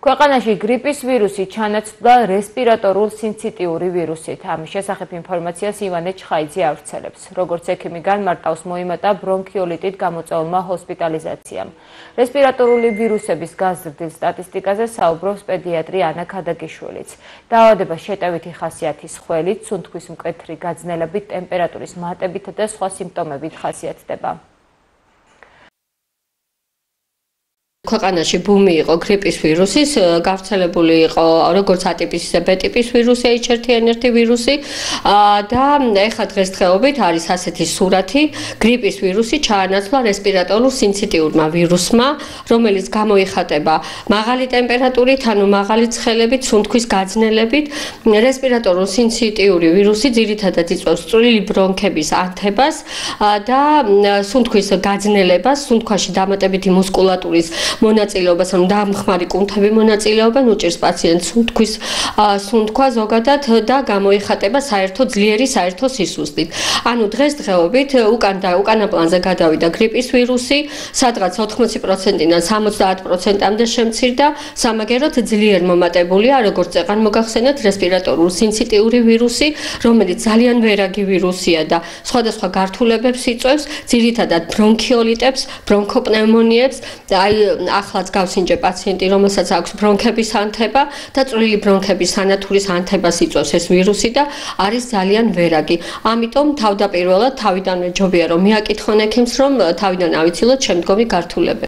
ქვეყანაში გრიპის ვირუსი ჩანაცვლა რესპირატორულ სინციტიური ვირუსით. ამის შესახებ ინფორმაციას ივანე ჩხაიძე ავრცელებს. როგორც ექიმი განმარტავს, მოიმატა ბრონქიოლიტით გამოწვეულმა ჰოსპიტალიზაციამ. რესპირატორული ვირუსების გაზრდილ სტატისტიკაზე საუბრობს პედიატრი ანა ქადაგიშვილიც. დაავადება შეტევითი ხასიათის ხველით, სუნთქვის მკვეთრი გაძნელებით, ტემპერატურის მატებით და სხვა სიმპტომებით ხასიათდება. ქვეყანაში ბუმი იყო გრიპის ვირუსის, გავრცელებული იყო როგორც A-ტიპის, ისე B-ტიპის ვირუსი, H1N1 ვირუსი და ეხლა დღესდღეობით არის ასეთი სურათი, გრიპის ვირუსი ჩაანაცვლა რესპირატორულ სინციტიურმა ვირუსმა, რომელიც გამოიხატება მაღალი ტემპერატურით, ანუ მაღალი ცხელებით, სუნთქვის გაძნელებით. რესპირატორულ სინციტიური ვირუსი ძირითადად იწვევს წვრილი ბრონქების ანთებას და სუნთქვის გაძნელებას, სუნთქვაში დამატებითი მუსკულატურის მონაწილეობას, ანუ დამხმარი კუნთები მონაწილეობენ, უჭირს პაციენტს სუნთქვა ზოგადად და გამოიხატება ძლიერი საერთო სისუსტით. ანუ დღესდღეობით უკანა პლანზე გადავიდა გრიპის ვირუსი, სადღაც 80%-დან 70%-მდე შემცირდა, სამაგეროდ ძლიერ მომატებულია, როგორც წეღან მოგახსენეთ, რესპირატორულ სინციტიური ვირუსი, რომელიც ძალიან ვერაგი ვირუსია და სხვადასხვა გართულებებს იწვევს, ძირითადად ბრონქიოლიტებს, ბრონქოპნევმონიებს, ახლაც გავსინჯე პაციენტი, რომელსაც აქვს ბრონქების ანთება და წვრილი ბრონქების სანათურის ანთებას იწვევს ეს ვირუსი და არის ძალიან ვერაგი. ამიტომ თავდაპირველად თავიდანვე ჯობია რომ მიაკითხონ ექიმს, რომ თავიდან ავიცილოთ შემდგომი გართულება.